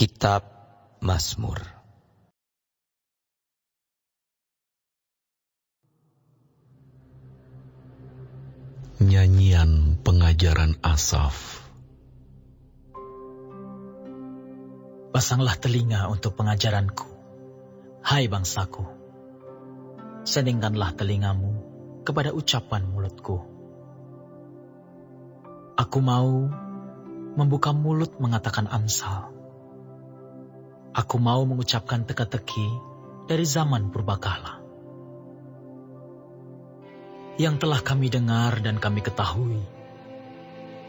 Kitab Mazmur. Nyanyian pengajaran Asaf. Pasanglah telinga untuk pengajaranku, hai bangsaku. Sendingkanlah telingamu kepada ucapan mulutku. Aku mau membuka mulut mengatakan amsal. Aku mau mengucapkan teka-teki dari zaman purbakala. Yang telah kami dengar dan kami ketahui,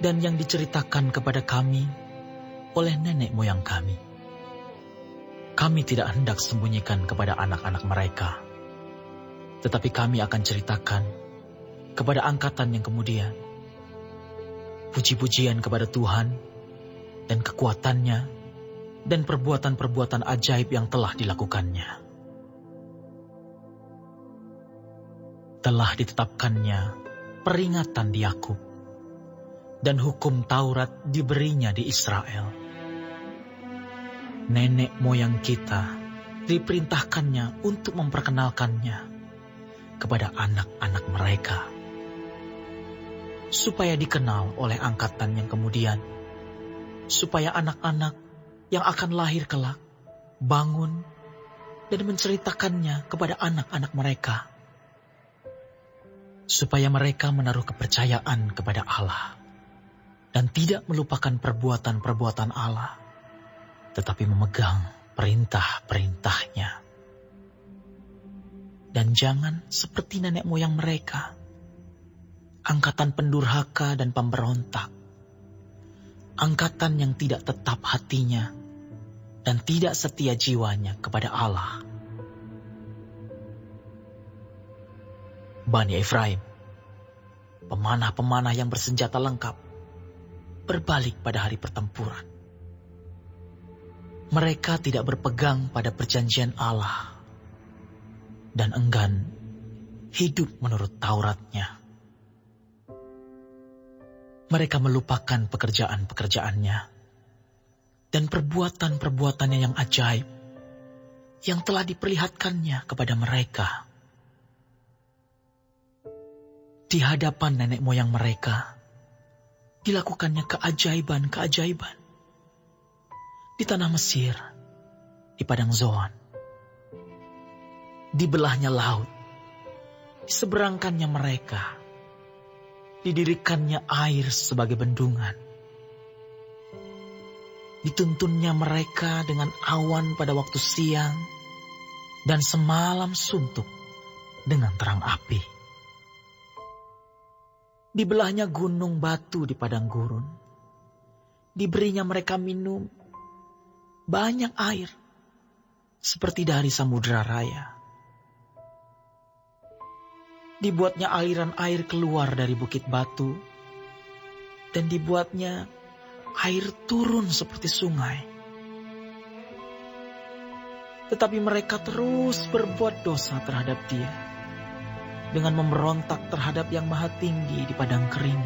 dan yang diceritakan kepada kami oleh nenek moyang kami. Kami tidak hendak sembunyikan kepada anak-anak mereka, tetapi kami akan ceritakan kepada angkatan yang kemudian. Puji-pujian kepada Tuhan dan kekuatannya dan perbuatan-perbuatan ajaib yang telah dilakukannya. Telah ditetapkannya peringatan di Yakub, dan hukum Taurat diberinya di Israel. Nenek moyang kita diperintahkannya untuk memperkenalkannya kepada anak-anak mereka, supaya dikenal oleh angkatan yang kemudian, supaya anak-anak yang akan lahir kelak bangun dan menceritakannya kepada anak-anak mereka, supaya mereka menaruh kepercayaan kepada Allah dan tidak melupakan perbuatan-perbuatan Allah, tetapi memegang perintah-perintahnya. Dan jangan seperti nenek moyang mereka, angkatan pendurhaka dan pemberontak, angkatan yang tidak tetap hatinya dan tidak setia jiwanya kepada Allah. Bani Efraim, pemanah-pemanah yang bersenjata lengkap, berbalik pada hari pertempuran. Mereka tidak berpegang pada perjanjian Allah dan enggan hidup menurut Tauratnya. Mereka melupakan pekerjaan-pekerjaannya dan perbuatan-perbuatannya yang ajaib yang telah diperlihatkannya kepada mereka. Di hadapan nenek moyang mereka, dilakukannya keajaiban-keajaiban. Di tanah Mesir, di padang Zoan, dibelahnya laut, diseberangkannya mereka, didirikannya air sebagai bendungan. Dituntunnya mereka dengan awan pada waktu siang dan semalam suntuk dengan terang api. Dibelahnya gunung batu di padang gurun. Diberinya mereka minum banyak air seperti dari samudera raya. Dibuatnya aliran air keluar dari bukit batu, dan dibuatnya air turun seperti sungai. Tetapi mereka terus berbuat dosa terhadap Dia, dengan memberontak terhadap Yang Maha Tinggi di padang kering.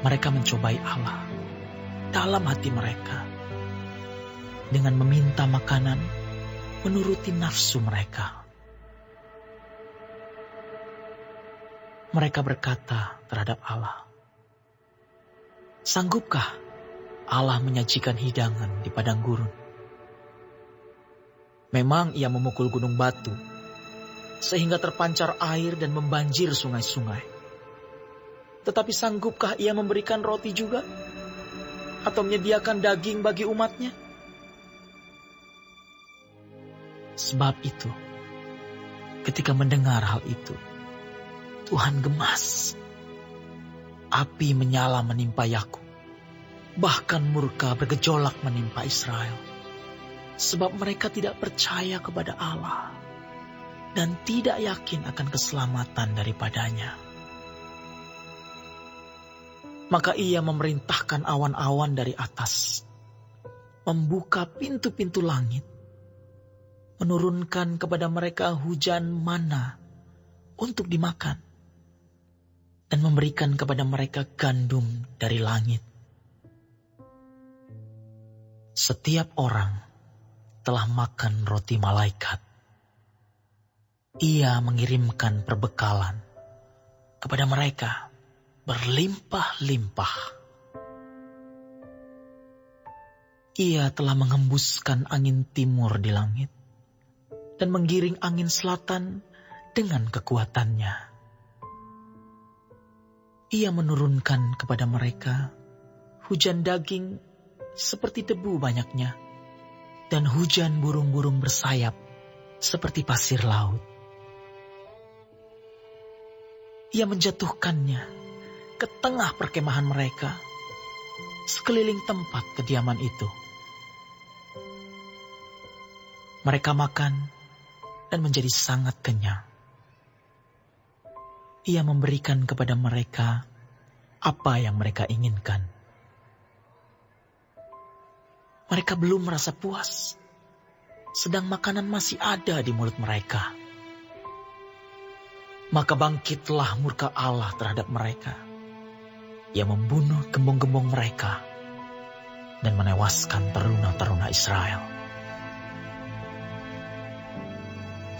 Mereka mencobai Allah dalam hati mereka, dengan meminta makanan menuruti nafsu mereka. Mereka berkata terhadap Allah, "Sanggupkah Allah menyajikan hidangan di padang gurun? Memang Ia memukul gunung batu, sehingga terpancar air dan membanjir sungai-sungai. Tetapi sanggupkah Ia memberikan roti juga? Atau menyediakan daging bagi umatnya?" Sebab itu, ketika mendengar hal itu, Tuhan gemas. Api menyala menimpa Yakub, bahkan murka bergejolak menimpa Israel. Sebab mereka tidak percaya kepada Allah dan tidak yakin akan keselamatan daripadanya. Maka Ia memerintahkan awan-awan dari atas, membuka pintu-pintu langit, menurunkan kepada mereka hujan mana untuk dimakan, dan memberikan kepada mereka gandum dari langit. Setiap orang telah makan roti malaikat. Ia mengirimkan perbekalan kepada mereka berlimpah-limpah. Ia telah mengembuskan angin timur di langit dan menggiring angin selatan dengan kekuatannya. Ia menurunkan kepada mereka hujan daging seperti debu banyaknya, dan hujan burung-burung bersayap seperti pasir laut. Ia menjatuhkannya ke tengah perkemahan mereka, sekeliling tempat kediaman itu. Mereka makan dan menjadi sangat kenyang. Ia memberikan kepada mereka apa yang mereka inginkan. Mereka belum merasa puas, sedang makanan masih ada di mulut mereka. Maka bangkitlah murka Allah terhadap mereka. Ia membunuh gembong-gembong mereka dan menewaskan teruna-teruna Israel.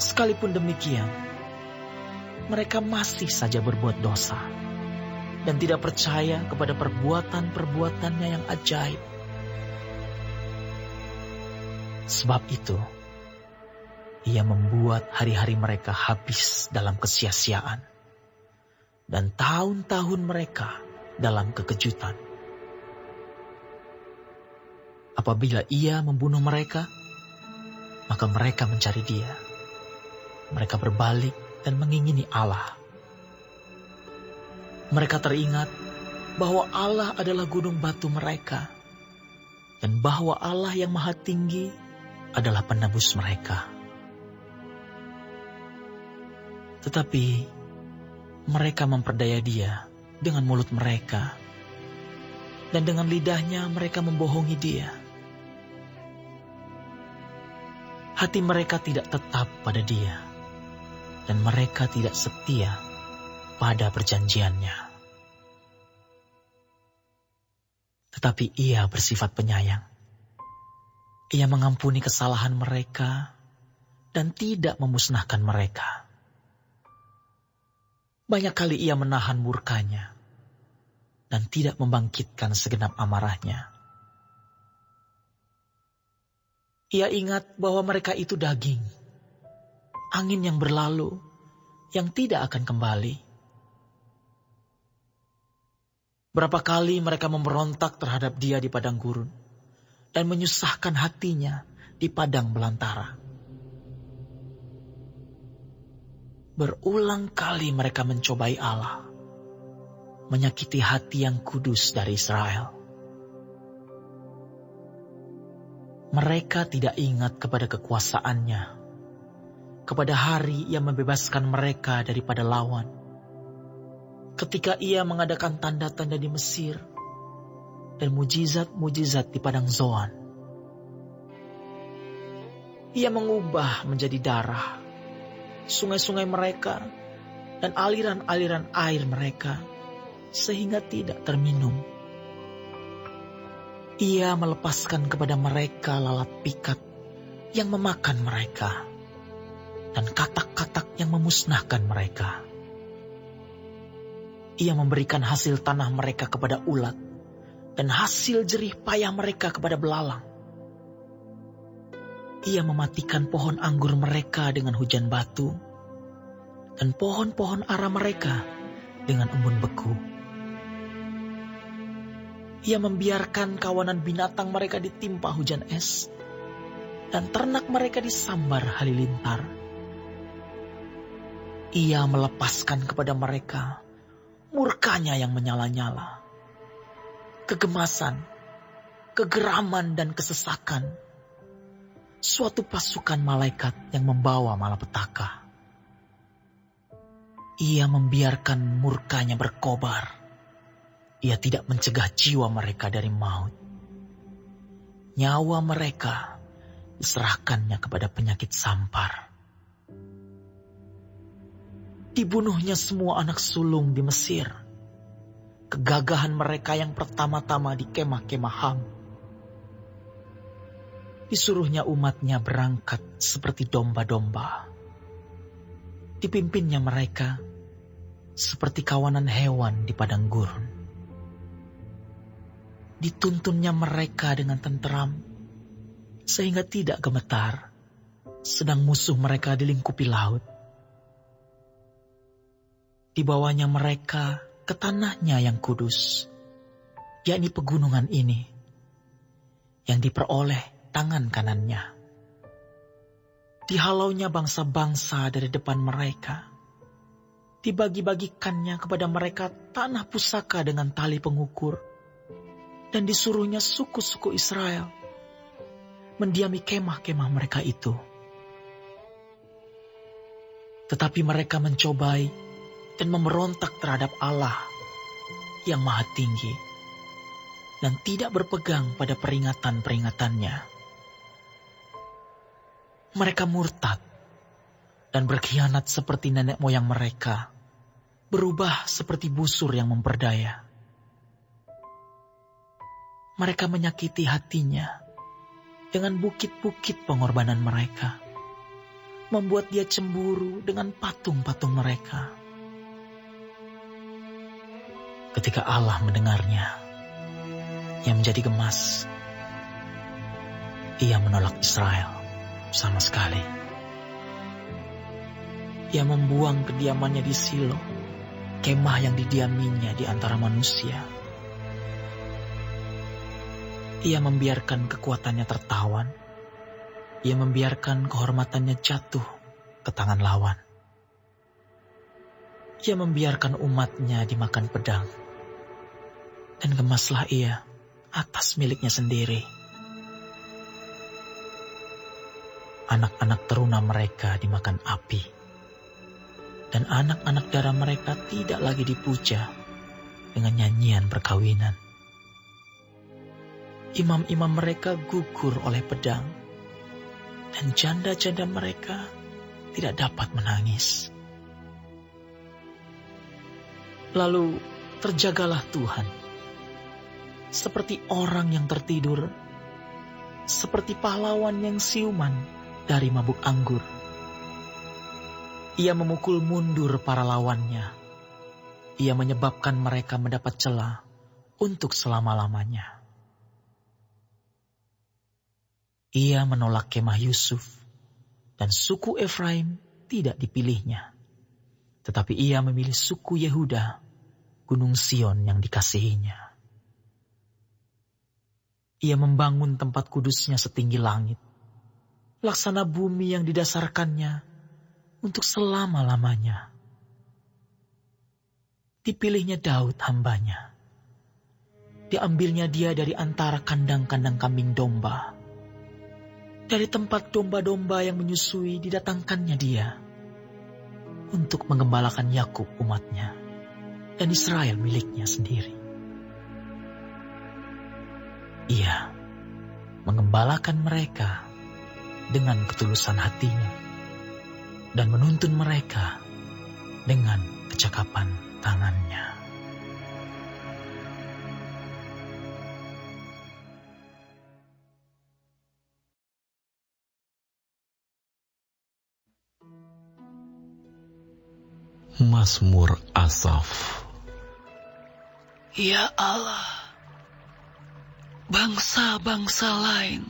Sekalipun demikian, mereka masih saja berbuat dosa dan tidak percaya kepada perbuatan-perbuatannya yang ajaib. Sebab itu, ia membuat hari-hari mereka habis dalam kesia-siaan dan tahun-tahun mereka dalam kekejutan. Apabila ia membunuh mereka, maka mereka mencari dia. Mereka berbalik dan mengingini Allah. Mereka teringat bahwa Allah adalah gunung batu mereka dan bahwa Allah yang Maha Tinggi adalah penebus mereka. Tetapi mereka memperdaya dia dengan mulut mereka, dan dengan lidahnya mereka membohongi dia. Hati mereka tidak tetap pada dia, dan mereka tidak setia pada perjanjiannya. Tetapi ia bersifat penyayang. Ia mengampuni kesalahan mereka dan tidak memusnahkan mereka. Banyak kali ia menahan murkanya dan tidak membangkitkan segenap amarahnya. Ia ingat bahwa mereka itu daging, angin yang berlalu, yang tidak akan kembali. Berapa kali mereka memberontak terhadap dia di padang gurun dan menyusahkan hatinya di padang belantara. Berulang kali mereka mencobai Allah, menyakiti hati yang kudus dari Israel. Mereka tidak ingat kepada kekuasaannya, kepada hari yang membebaskan mereka daripada lawan, ketika ia mengadakan tanda-tanda di Mesir dan mujizat-mujizat di padang Zoan. Ia mengubah menjadi darah sungai-sungai mereka dan aliran-aliran air mereka sehingga tidak terminum. Ia melepaskan kepada mereka lalat pikat yang memakan mereka dan katak-katak yang memusnahkan mereka. Ia memberikan hasil tanah mereka kepada ulat dan hasil jerih payah mereka kepada belalang. Ia mematikan pohon anggur mereka dengan hujan batu dan pohon-pohon ara mereka dengan embun beku. Ia membiarkan kawanan binatang mereka ditimpa hujan es dan ternak mereka disambar halilintar. Ia melepaskan kepada mereka murkanya yang menyala-nyala, kegemasan, kegeraman dan kesesakan, suatu pasukan malaikat yang membawa malapetaka. Ia membiarkan murkanya berkobar. Ia tidak mencegah jiwa mereka dari maut. Nyawa mereka diserahkannya kepada penyakit sampar. Dibunuhnya semua anak sulung di Mesir. Kegagahan mereka yang pertama-tama di kemah-kemah Ham. Disuruhnya umatnya berangkat seperti domba-domba. Dipimpinnya mereka seperti kawanan hewan di padang gurun. Dituntunnya mereka dengan tenteram, sehingga tidak gemetar, sedang musuh mereka dilingkupi laut. Dibawanya mereka ke tanahnya yang kudus, yakni pegunungan ini, yang diperoleh tangan kanannya. Dihalaunya bangsa-bangsa dari depan mereka. Dibagi-bagikannya kepada mereka tanah pusaka dengan tali pengukur. Dan disuruhnya suku-suku Israel mendiami kemah-kemah mereka itu. Tetapi mereka mencobai dan memberontak terhadap Allah yang Maha Tinggi dan tidak berpegang pada peringatan-peringatannya. Mereka murtad dan berkhianat seperti nenek moyang mereka, berubah seperti busur yang memperdaya. Mereka menyakiti hatinya dengan bukit-bukit pengorbanan mereka, membuat dia cemburu dengan patung-patung mereka. Ketika Allah mendengarnya, ia menjadi gemas. Ia menolak Israel sama sekali. Ia membuang kediamannya di Silo, kemah yang didiaminya di antara manusia. Ia membiarkan kekuatannya tertawan. Ia membiarkan kehormatannya jatuh ke tangan lawan. Ia membiarkan umatnya dimakan pedang. Dan gemaslah ia atas miliknya sendiri. Anak-anak teruna mereka dimakan api. Dan anak-anak darah mereka tidak lagi dipuja dengan nyanyian perkawinan. Imam-imam mereka gugur oleh pedang. Dan janda-janda mereka tidak dapat menangis. Lalu terjagalah Tuhan. Seperti orang yang tertidur. Seperti pahlawan yang siuman dari mabuk anggur. Ia memukul mundur para lawannya. Ia menyebabkan mereka mendapat celah untuk selama-lamanya. Ia menolak kemah Yusuf, dan suku Efraim tidak dipilihnya. Tetapi ia memilih suku Yehuda, gunung Sion yang dikasihinya. Ia membangun tempat kudusnya setinggi langit, laksana bumi yang didasarkannya untuk selama-lamanya. Dipilihnya Daud hambanya. Diambilnya dia dari antara kandang-kandang kambing domba. Dari tempat domba-domba yang menyusui didatangkannya dia untuk mengembalakan Yakub umatnya dan Israel miliknya sendiri. Ia mengembalakan mereka dengan ketulusan hatinya dan menuntun mereka dengan kecakapan tangannya. Mazmur Asaf. Ya Allah, bangsa-bangsa lain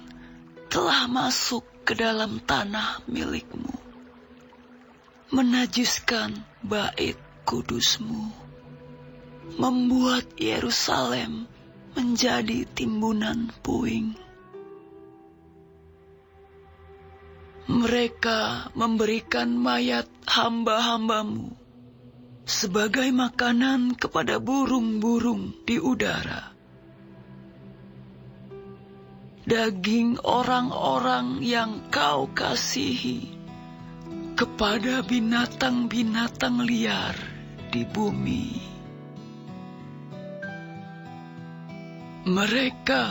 telah masuk ke dalam tanah milik-Mu, menajiskan bait kudus-Mu, membuat Yerusalem menjadi timbunan puing. Mereka memberikan mayat hamba-hamba-Mu sebagai makanan kepada burung-burung di udara. Daging orang-orang yang Kau kasihi kepada binatang-binatang liar di bumi. Mereka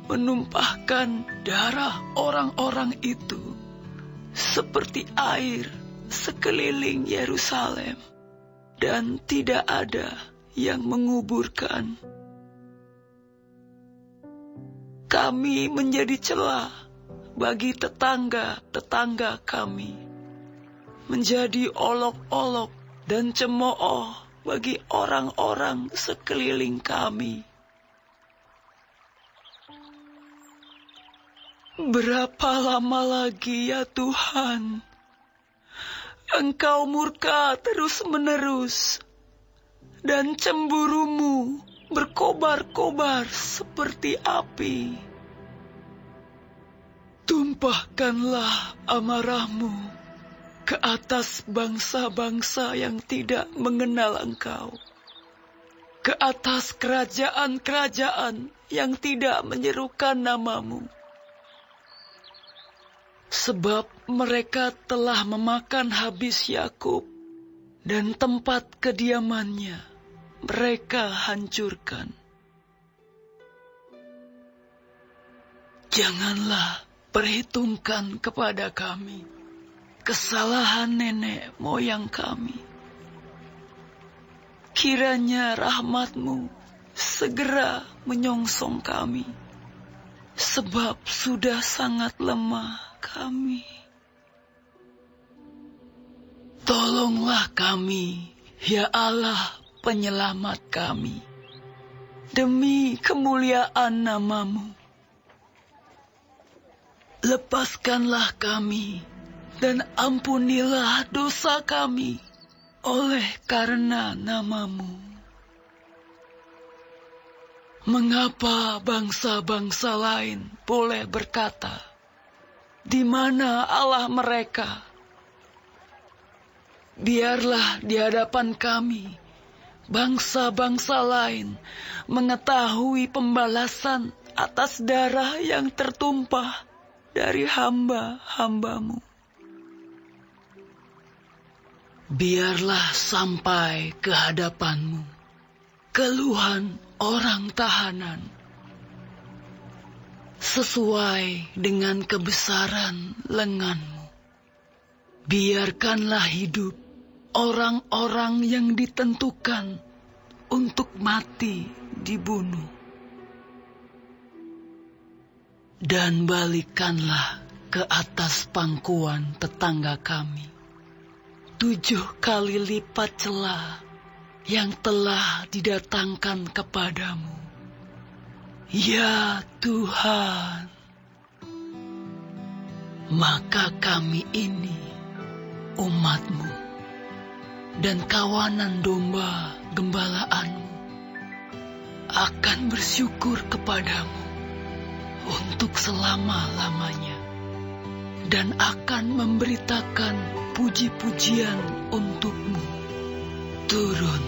menumpahkan darah orang-orang itu seperti air sekeliling Yerusalem, dan tidak ada yang menguburkan. Kami menjadi celah bagi tetangga-tetangga kami, menjadi olok-olok dan cemooh bagi orang-orang sekeliling kami. Berapa lama lagi ya Tuhan, Engkau murka terus-menerus, dan cemburumu berkobar-kobar seperti api. Tumpahkanlah amarahmu ke atas bangsa-bangsa yang tidak mengenal Engkau, ke atas kerajaan-kerajaan yang tidak menyerukan namamu. Sebab mereka telah memakan habis Yakub, dan tempat kediamannya mereka hancurkan. Janganlah perhitungkan kepada kami kesalahan nenek moyang kami. Kiranya rahmat-Mu segera menyongsong kami, sebab sudah sangat lemah kami. Tolonglah kami, ya Allah penyelamat kami, demi kemuliaan nama-Mu. Lepaskanlah kami dan ampunilah dosa kami oleh karena nama-Mu. Mengapa bangsa-bangsa lain boleh berkata, "Di mana Allah mereka?" Biarlah di hadapan kami bangsa-bangsa lain mengetahui pembalasan atas darah yang tertumpah dari hamba-hamba-Mu. Biarlah sampai ke hadapan-Mu keluhan orang tahanan, sesuai dengan kebesaran lengan-Mu. Biarkanlah hidup orang-orang yang ditentukan untuk mati dibunuh. Dan balikkanlah ke atas pangkuan tetangga kami 7 kali lipat celah yang telah didatangkan kepadamu, ya Tuhan. Maka kami ini umat-Mu dan kawanan domba gembalaanmu akan bersyukur kepadamu untuk selama-lamanya, dan akan memberitakan puji-pujian untuk-Mu turun